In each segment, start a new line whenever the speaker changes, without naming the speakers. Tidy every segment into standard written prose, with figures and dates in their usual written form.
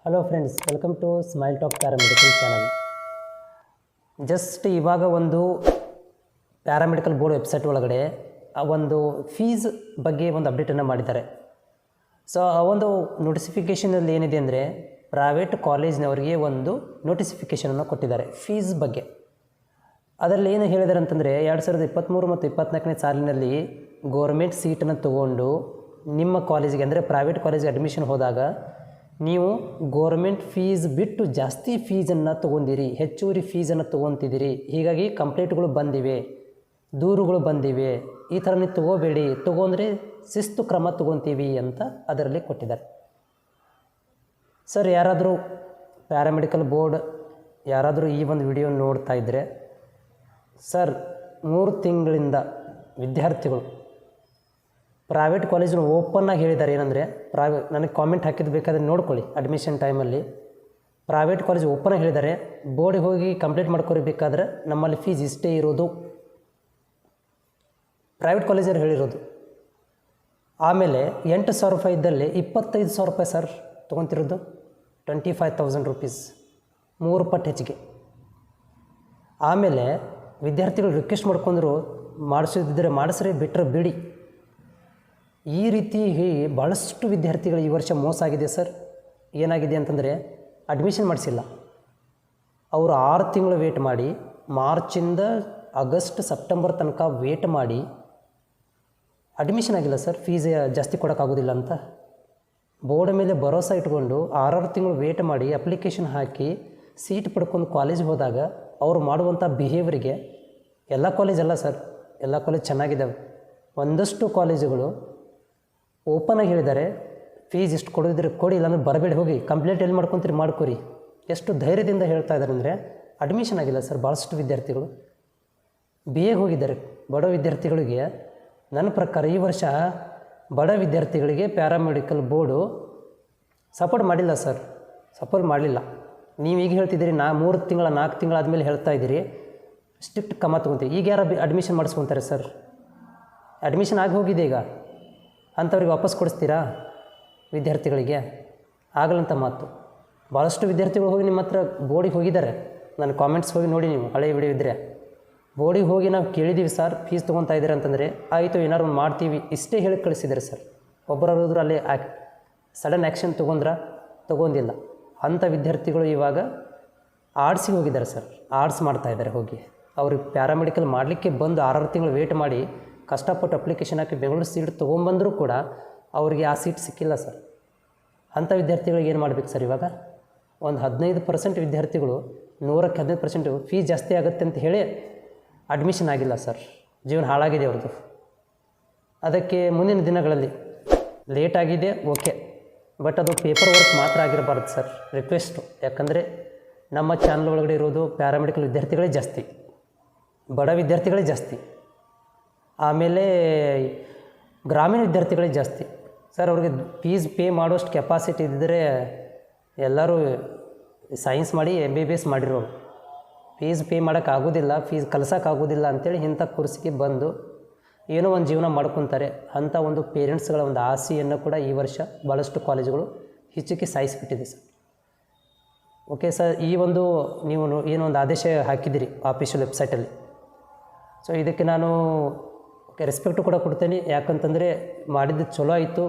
Hello friends, welcome to Smile Talk paramedical channel. Just ಇವಾಗ ಒಂದು paramedical board website ಒಳಗಡೆ ಆ ಒಂದು ಫೀಸ್ ಬಗ್ಗೆ ಒಂದು ಅಪ್ಡೇಟನ್ನು ಮಾಡಿದ್ದಾರೆ. ಸೊ ಆ ಒಂದು ನೋಟಿಫಿಕೇಷನಲ್ಲಿ ಏನಿದೆ ಅಂದರೆ ಪ್ರೈವೇಟ್ ಕಾಲೇಜ್ನವರಿಗೆ ಒಂದು ನೋಟಿಫಿಕೇಷನನ್ನು ಕೊಟ್ಟಿದ್ದಾರೆ ಫೀಸ್ ಬಗ್ಗೆ. ಅದರಲ್ಲಿ ಏನು ಹೇಳಿದ್ದಾರೆ ಅಂತಂದರೆ 2023 ಮತ್ತು 24ನೇ ಸಾಲಿನಲ್ಲಿ ಗೋರ್ಮೆಂಟ್ ಸೀಟನ್ನು ತೊಗೊಂಡು ನಿಮ್ಮ ಕಾಲೇಜಿಗೆ ಅಂದರೆ ಪ್ರೈವೇಟ್ ಕಾಲೇಜಿಗೆ ಅಡ್ಮಿಷನ್ ಹೋದಾಗ ನೀವು ಗೋರ್ಮೆಂಟ್ ಫೀಸ್ ಬಿಟ್ಟು ಜಾಸ್ತಿ ಫೀಸನ್ನು ತೊಗೊಂಡಿರಿ, ಹೆಚ್ಚುವರಿ ಫೀಸನ್ನು ತೊಗೊತಿದ್ದೀರಿ, ಹೀಗಾಗಿ ಕಂಪ್ಲೇಂಟ್ಗಳು ಬಂದಿವೆ, ದೂರುಗಳು ಬಂದಿವೆ, ಈ ಥರ ನೀವು ತೊಗೋಬೇಡಿ, ತೊಗೊಂಡ್ರೆ ಶಿಸ್ತು ಕ್ರಮ ತೊಗೊತೀವಿ ಅಂತ ಅದರಲ್ಲಿ ಕೊಟ್ಟಿದ್ದಾರೆ. ಸರ್, ಯಾರಾದರೂ ಪ್ಯಾರಾಮೆಡಿಕಲ್ ಬೋರ್ಡ್ ಯಾರಾದರೂ ಈ ಒಂದು ವಿಡಿಯೋ ನೋಡ್ತಾ ಇದ್ದರೆ, ಸರ್ 3 ತಿಂಗಳಿಂದ ವಿದ್ಯಾರ್ಥಿಗಳು ಪ್ರೈವೇಟ್ ಕಾಲೇಜನ್ನು ಓಪನ್ನಾಗಿ ಹೇಳಿದ್ದಾರೆ. ಏನಂದರೆ ನನಗೆ ಕಾಮೆಂಟ್ ಹಾಕಿದ್ದು ಬೇಕಾದರೆ ನೋಡ್ಕೊಳ್ಳಿ. ಅಡ್ಮಿಷನ್ ಟೈಮಲ್ಲಿ ಪ್ರೈವೇಟ್ ಕಾಲೇಜ್ ಓಪನ್ನಾಗಿ ಹೇಳಿದ್ದಾರೆ, ಬೋರ್ಡಿಗೆ ಹೋಗಿ ಕಂಪ್ಲೇಂಟ್ ಮಾಡ್ಕೊಳ್ಬೇಕಾದ್ರೆ ನಮ್ಮಲ್ಲಿ ಫೀಸ್ ಇಷ್ಟೇ ಇರೋದು, ಪ್ರೈವೇಟ್ ಕಾಲೇಜರು ಹೇಳಿರೋದು. ಆಮೇಲೆ 8,000 ರೂಪಾಯಿ ಇದ್ದಲ್ಲಿ 25,000 ರೂಪಾಯಿ ಸರ್ ತೊಗೊತಿರೋದು, 25,000 ರೂಪೀಸ್, 3 ಪಟ್ಟು ಹೆಚ್ಚಿಗೆ. ಆಮೇಲೆ ವಿದ್ಯಾರ್ಥಿಗಳು ರಿಕ್ವೆಸ್ಟ್ ಮಾಡ್ಕೊಂಡ್ರು, ಮಾಡಿಸಿದ್ರೆ ಮಾಡಿಸ್ರಿ, ಬಿಟ್ಟರೆ ಬಿಡಿ. ಈ ರೀತಿ ಭಾಳಷ್ಟು ವಿದ್ಯಾರ್ಥಿಗಳು ಈ ವರ್ಷ ಮೋಸ ಆಗಿದೆ ಸರ್. ಏನಾಗಿದೆ ಅಂತಂದರೆ ಅಡ್ಮಿಷನ್ ಮಾಡಿಸಿಲ್ಲ, ಅವರು 6 ತಿಂಗಳು ವೇಟ್ ಮಾಡಿ, ಮಾರ್ಚಿಂದ ಆಗಸ್ಟ್ ಸೆಪ್ಟೆಂಬರ್ ತನಕ ವೇಟ್ ಮಾಡಿ ಅಡ್ಮಿಷನ್ ಆಗಿಲ್ಲ ಸರ್. ಫೀಸ್ ಜಾಸ್ತಿ ಕೊಡೋಕ್ಕಾಗೋದಿಲ್ಲ ಅಂತ ಬೋರ್ಡ್ ಮೇಲೆ ಭರೋಸೆ ಇಟ್ಕೊಂಡು 6 ತಿಂಗಳು ವೇಟ್ ಮಾಡಿ ಅಪ್ಲಿಕೇಶನ್ ಹಾಕಿ ಸೀಟ್ ಪಡ್ಕೊಂಡು ಕಾಲೇಜ್ ಹೋದಾಗ ಅವರು ಮಾಡುವಂಥ ಬಿಹೇವಿಯರ್ಗೆ, ಎಲ್ಲ ಕಾಲೇಜ್ ಅಲ್ಲ ಸರ್, ಎಲ್ಲ ಕಾಲೇಜ್ ಚೆನ್ನಾಗಿದ್ದಾವೆ, ಒಂದಷ್ಟು ಕಾಲೇಜುಗಳು ಓಪನಾಗಿ ಹೇಳಿದ್ದಾರೆ ಫೀಸ್ ಇಷ್ಟು ಕೊಡೋದಿದ್ರೆ ಕೊಡಿ, ಇಲ್ಲಾಂದ್ರೆ ಬರಬೇಡಿ, ಹೋಗಿ ಕಂಪ್ಲೇಂಟ್ ಎಲ್ಲಿ ಮಾಡ್ಕೊತೀರಿ ಮಾಡ್ಕೊರಿ. ಎಷ್ಟು ಧೈರ್ಯದಿಂದ ಹೇಳ್ತಾ ಇದ್ದಾರೆ ಅಂದರೆ ಅಡ್ಮಿಷನ್ ಆಗಿಲ್ಲ ಸರ್. ಭಾಳಷ್ಟು ವಿದ್ಯಾರ್ಥಿಗಳು BA ಹೋಗಿದ್ದಾರೆ. ಬಡ ವಿದ್ಯಾರ್ಥಿಗಳಿಗೆ ನನ್ನ ಪ್ರಕಾರ ಈ ವರ್ಷ ಬಡ ವಿದ್ಯಾರ್ಥಿಗಳಿಗೆ ಪ್ಯಾರಾಮೆಡಿಕಲ್ ಬೋರ್ಡು ಸಪೋರ್ಟ್ ಮಾಡಿಲ್ಲ ಸರ್, ಸಪೋರ್ಟ್ ಮಾಡಲಿಲ್ಲ. ನೀವು ಈಗ ಹೇಳ್ತಿದ್ದೀರಿ 3 ತಿಂಗಳ 4 ತಿಂಗಳಾದಮೇಲೆ ಹೇಳ್ತಾ ಇದ್ದೀರಿ ಸ್ಟ್ರಿಕ್ಟ್ ಕ್ರಮ ತೊಗೊತೀವಿ. ಈಗ ಯಾರು ಅಡ್ಮಿಷನ್ ಮಾಡಿಸ್ಕೊತಾರೆ ಸರ್? ಅಡ್ಮಿಷನ್ ಆಗಿ ಹೋಗಿದೆ, ಈಗ ಅಂಥವ್ರಿಗೆ ವಾಪಸ್ ಕೊಡಿಸ್ತೀರಾ ವಿದ್ಯಾರ್ಥಿಗಳಿಗೆ? ಆಗಲ್ಲಂಥ ಮಾತು. ಭಾಳಷ್ಟು ವಿದ್ಯಾರ್ಥಿಗಳು ಹೋಗಿ ನಿಮ್ಮ ಹತ್ರ ಬೋರ್ಡಿಗೆ ಹೋಗಿದ್ದಾರೆ. ನನ್ನ ಕಾಮೆಂಟ್ಸ್ ಹೋಗಿ ನೋಡಿ, ನೀವು ಹಳೆಯ ವಿಡಿಯೋ ಇದ್ದರೆ ಬೋರ್ಡಿಗೆ ಹೋಗಿ ನಾವು ಕೇಳಿದ್ದೀವಿ ಸರ್ ಫೀಸ್ ತೊಗೊತಾ ಇದ್ದೀರಿ ಅಂತಂದರೆ, ಆಯಿತು ಏನಾರು ಒಂದು ಮಾಡ್ತೀವಿ ಇಷ್ಟೇ ಹೇಳಿ ಕಳಿಸಿದ್ದಾರೆ ಸರ್. ಒಬ್ಬರಾದ್ರು ಅಲ್ಲಿ ಸಡನ್ ಆ್ಯಕ್ಷನ್ ತೊಗೊಂಡಿಲ್ಲ. ಅಂಥ ವಿದ್ಯಾರ್ಥಿಗಳು ಇವಾಗ ಆರ್ಟ್ಸಿಗೆ ಹೋಗಿದ್ದಾರೆ ಸರ್, ಆರ್ಟ್ಸ್ ಮಾಡ್ತಾಯಿದ್ದಾರೆ. ಹೋಗಿ ಅವ್ರಿಗೆ ಪ್ಯಾರಾಮೆಡಿಕಲ್ ಮಾಡಲಿಕ್ಕೆ ಬಂದು 6 ತಿಂಗಳು ವೇಟ್ ಮಾಡಿ ಕಷ್ಟಪಟ್ಟು ಅಪ್ಲಿಕೇಶನ್ ಹಾಕಿ ಬೆಂಗಳೂರು ಸೀಟ್ ತೊಗೊಂಬಂದರೂ ಕೂಡ ಅವರಿಗೆ ಆ ಸೀಟ್ ಸಿಕ್ಕಿಲ್ಲ ಸರ್. ಅಂಥ ವಿದ್ಯಾರ್ಥಿಗಳಿಗೆ ಏನು ಮಾಡಬೇಕು ಸರ್? ಇವಾಗ ಒಂದು 15% ವಿದ್ಯಾರ್ಥಿಗಳು 100ಕ್ಕೆ 15% ಫೀಸ್ ಜಾಸ್ತಿ ಆಗುತ್ತೆ ಅಂತ ಹೇಳಿ ಅಡ್ಮಿಷನ್ ಆಗಿಲ್ಲ ಸರ್. ಜೀವನ ಹಾಳಾಗಿದೆ ಅವ್ರದ್ದು. ಅದಕ್ಕೆ ಮುಂದಿನ ದಿನಗಳಲ್ಲಿ ಲೇಟ್ ಆಗಿದೆ, ಓಕೆ, ಬಟ್ ಅದು ಪೇಪರ್ ವರ್ಕ್ ಮಾತ್ರ ಆಗಿರಬಾರ್ದು ಸರ್. ರಿಕ್ವೆಸ್ಟು. ಯಾಕಂದರೆ ನಮ್ಮ ಚಾನಲ್ ಒಳಗಡೆ ಇರೋದು ಪ್ಯಾರಾಮೆಡಿಕಲ್ ವಿದ್ಯಾರ್ಥಿಗಳೇ ಜಾಸ್ತಿ, ಬಡ ವಿದ್ಯಾರ್ಥಿಗಳೇ ಜಾಸ್ತಿ, ಆಮೇಲೆ ಗ್ರಾಮೀಣ ವಿದ್ಯಾರ್ಥಿಗಳೇ ಜಾಸ್ತಿ ಸರ್. ಅವ್ರಿಗೆ ಫೀಸ್ ಪೇ ಮಾಡೋಷ್ಟು ಕೆಪಾಸಿಟಿ ಇದ್ದರೆ ಎಲ್ಲರೂ ಸೈನ್ಸ್ ಮಾಡಿ MBBS ಮಾಡಿರೋರು. ಫೀಸ್ ಪೇ ಮಾಡೋಕ್ಕಾಗೋದಿಲ್ಲ, ಫೀಸ್ ಕಲಿಸೋಕ್ಕಾಗೋದಿಲ್ಲ ಅಂಥೇಳಿ ಇಂಥ ಕೋರ್ಸಿಗೆ ಬಂದು ಏನೋ ಒಂದು ಜೀವನ ಮಾಡ್ಕೊತಾರೆ. ಅಂಥ ಒಂದು ಪೇರೆಂಟ್ಸ್ಗಳ ಒಂದು ಆಸೆಯನ್ನು ಕೂಡ ಈ ವರ್ಷ ಭಾಳಷ್ಟು ಕಾಲೇಜುಗಳು ಹೆಚ್ಚಿಗೆ ಸಾಯಿಸಿಬಿಟ್ಟಿದೆ ಸರ್. ಓಕೆ ಸರ್, ಈ ಒಂದು ನೀವು ಏನೋ ಒಂದು ಆದೇಶ ಹಾಕಿದ್ದೀರಿ ಆಫೀಷಿಯಲ್ ವೆಬ್ಸೈಟಲ್ಲಿ. ಸೊ ಇದಕ್ಕೆ ನಾನು ರೆಸ್ಪೆಕ್ಟು ಕೂಡ ಕೊಡ್ತೇನೆ. ಯಾಕಂತಂದರೆ ಮಾಡಿದ್ದು ಚಲೋ ಆಯಿತು.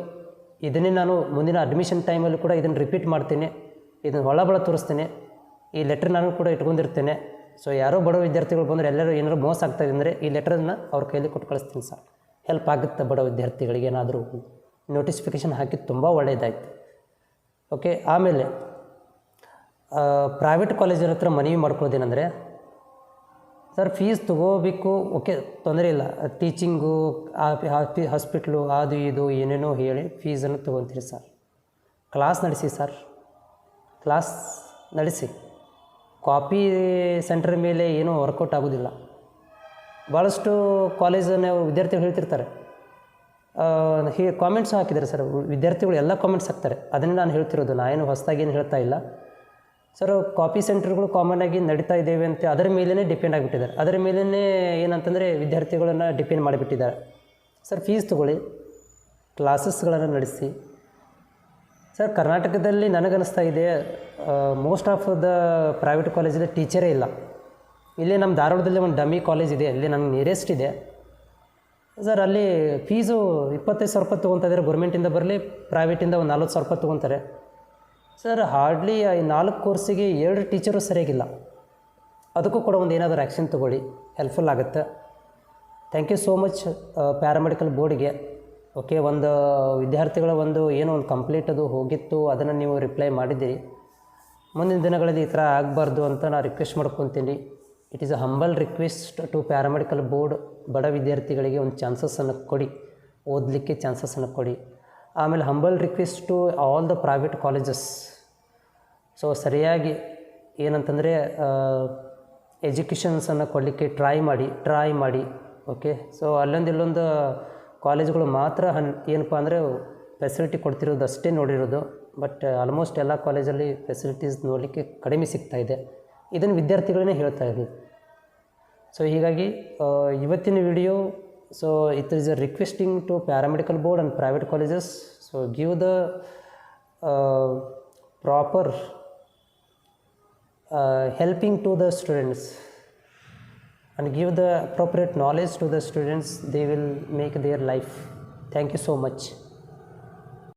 ಇದನ್ನೇ ನಾನು ಮುಂದಿನ ಅಡ್ಮಿಷನ್ ಟೈಮಲ್ಲಿ ಕೂಡ ಇದನ್ನು ರಿಪೀಟ್ ಮಾಡ್ತೇನೆ, ಇದನ್ನು ಒಳಬಳ ತೋರಿಸ್ತೇನೆ. ಈ ಲೆಟ್ರ್ ನಾನು ಕೂಡ ಇಟ್ಕೊಂಡಿರ್ತೇನೆ. ಸೊ ಯಾರೋ ಬಡ ವಿದ್ಯಾರ್ಥಿಗಳು ಬಂದರೆ ಎಲ್ಲರೂ ಏನಾದ್ರು ಮೋಸ ಆಗ್ತಾಯಿದೆ ಅಂದರೆ ಈ ಲೆಟ್ರನ್ನು ಅವ್ರ ಕೈಯಲ್ಲಿ ಕೊಟ್ಟು ಕಳಿಸ್ತೀನಿ ಸರ್. ಹೆಲ್ಪ್ ಆಗುತ್ತೆ ಬಡ ವಿದ್ಯಾರ್ಥಿಗಳಿಗೆ. ಏನಾದರೂ ನೋಟಿಫಿಕೇಷನ್ ಹಾಕಿದ್ದು ತುಂಬ ಒಳ್ಳೆಯದಾಯಿತು. ಓಕೆ, ಆಮೇಲೆ ಪ್ರೈವೇಟ್ ಕಾಲೇಜರ ಹತ್ರ ಮನವಿ ಮಾಡ್ಕೊಳ್ಳೋದೇನೆಂದರೆ, ಸರ್ ಫೀಸ್ ತೊಗೋಬೇಕು, ಓಕೆ, ತೊಂದರೆ ಇಲ್ಲ, ಟೀಚಿಂಗು, ಹಾಸ್ಪಿಟ್ಲು, ಅದು ಇದು ಏನೇನೋ ಹೇಳಿ ಫೀಸನ್ನು ತೊಗೊತೀರಿ ಸರ್. ಕ್ಲಾಸ್ ನಡೆಸಿ ಸರ್, ಕ್ಲಾಸ್ ನಡೆಸಿ. ಕಾಪಿ ಸೆಂಟರ್ ಮೇಲೆ ಏನೂ ವರ್ಕೌಟ್ ಆಗೋದಿಲ್ಲ. ಭಾಳಷ್ಟು ಕಾಲೇಜನ್ನು ವಿದ್ಯಾರ್ಥಿಗಳು ಹೇಳ್ತಿರ್ತಾರೆ, ಕಾಮೆಂಟ್ಸು ಹಾಕಿದ್ದಾರೆ ಸರ್. ವಿದ್ಯಾರ್ಥಿಗಳು ಎಲ್ಲ ಕಾಮೆಂಟ್ಸ್ ಹಾಕ್ತಾರೆ. ಅದನ್ನೇ ನಾನು ಹೇಳ್ತಿರೋದು, ನಾನೇನು ಹೊಸದಾಗಿ ಏನು ಹೇಳ್ತಾ ಇಲ್ಲ ಸರ್. ಕಾಪಿ ಸೆಂಟರ್ಗಳು ಕಾಮನ್ನಾಗಿ ನಡೀತಾ ಇದ್ದೇವೆ ಅಂತ ಅದರ ಮೇಲೇ ಡಿಪೆಂಡ್ ಆಗಿಬಿಟ್ಟಿದ್ದಾರೆ. ಅದರ ಮೇಲೇ ಏನಂತಂದರೆ ವಿದ್ಯಾರ್ಥಿಗಳನ್ನು ಡಿಪೆಂಡ್ ಮಾಡಿಬಿಟ್ಟಿದ್ದಾರೆ ಸರ್. ಫೀಸ್ ತೊಗೊಳ್ಳಿ, ಕ್ಲಾಸಸ್ಗಳನ್ನು ನಡೆಸಿ, ಸರ್ ಕರ್ನಾಟಕದಲ್ಲಿ ನನಗನ್ನಿಸ್ತಾ ಇದೆ ಮೋಸ್ಟ್ ಆಫ್ ದ ಪ್ರೈವೇಟ್ ಕಾಲೇಜಲ್ಲಿ ಟೀಚರೇ ಇಲ್ಲ. ಇಲ್ಲಿ ನಮ್ಮ ಧಾರವಾಡದಲ್ಲಿ ಒಂದು ಡಮ್ಮಿ ಕಾಲೇಜ್ ಇದೆ, ಅಲ್ಲಿ ನನಗೆ ನಿಯರೆಸ್ಟ್ ಇದೆ ಸರ್. ಅಲ್ಲಿ ಫೀಸು 25,000 ರೂಪಾಯಿ ತೊಗೊತಾರೆ ಗೌರ್ಮೆಂಟಿಂದ ಬರಲಿ, ಪ್ರೈವೇಟಿಂದ ಒಂದು 40,000 ರೂಪಾಯಿ ತೊಗೊತಾರೆ ಸರ್. ಹಾರ್ಡ್ಲಿ ಈ 4 ಕೋರ್ಸಿಗೆ 2 ಟೀಚರು ಸರಿಯಾಗಿಲ್ಲ. ಅದಕ್ಕೂ ಕೂಡ ಒಂದು ಏನಾದರೂ ಆ್ಯಕ್ಷನ್ ತೊಗೊಳ್ಳಿ, ಹೆಲ್ಪ್ಫುಲ್ ಆಗುತ್ತೆ. Thank you so much paramedical ಬೋರ್ಡ್ಗೆ. ಓಕೆ, ಒಂದು ವಿದ್ಯಾರ್ಥಿಗಳ ಏನೋ ಒಂದು ಕಂಪ್ಲೀಟ್ ಅದು ಹೋಗಿತ್ತು, ಅದನ್ನು ನೀವು ರಿಪ್ಲೈ ಮಾಡಿದ್ದೀರಿ. ಮುಂದಿನ ದಿನಗಳಲ್ಲಿ ಈ ಥರ ಆಗಬಾರ್ದು ಅಂತ ನಾನು ರಿಕ್ವೆಸ್ಟ್ ಮಾಡ್ಕೊತೀನಿ. It is a humble request to paramedical board. ಬಡ ವಿದ್ಯಾರ್ಥಿಗಳಿಗೆ ಒಂದು ಚಾನ್ಸಸ್ಸನ್ನು ಕೊಡಿ, ಓದಲಿಕ್ಕೆ ಚಾನ್ಸಸ್ಸನ್ನು ಕೊಡಿ. ಆಮೇಲೆ humble request to all the private colleges. So ಸರಿಯಾಗಿ ಏನಂತಂದರೆ ಎಜುಕೇಷನ್ಸನ್ನು ಕೊಡಲಿಕ್ಕೆ ಟ್ರೈ ಮಾಡಿ. ಓಕೆ, ಸೊ ಇಲ್ಲೊಂದು ಕಾಲೇಜ್ಗಳು ಮಾತ್ರ ಏನಪ್ಪ ಅಂದರೆ ಫೆಸಿಲಿಟಿ ಕೊಡ್ತಿರೋದು ಅಷ್ಟೇ ನೋಡಿರೋದು. ಬಟ್ ಆಲ್ಮೋಸ್ಟ್ ಎಲ್ಲ ಕಾಲೇಜಲ್ಲಿ ಫೆಸಿಲಿಟೀಸ್ ನೋಡಲಿಕ್ಕೆ ಕಡಿಮೆ ಸಿಗ್ತಾಯಿದೆ. ಇದನ್ನು ವಿದ್ಯಾರ್ಥಿಗಳನ್ನೇ ಹೇಳ್ತಾ ಇದ್ದೀವಿ. ಸೊ ಹೀಗಾಗಿ ಇವತ್ತಿನ video, so it is a requesting to paramedical board and private colleges. So give the proper helping to the students and give the appropriate knowledge to the students. They will make their life. Thank you so much.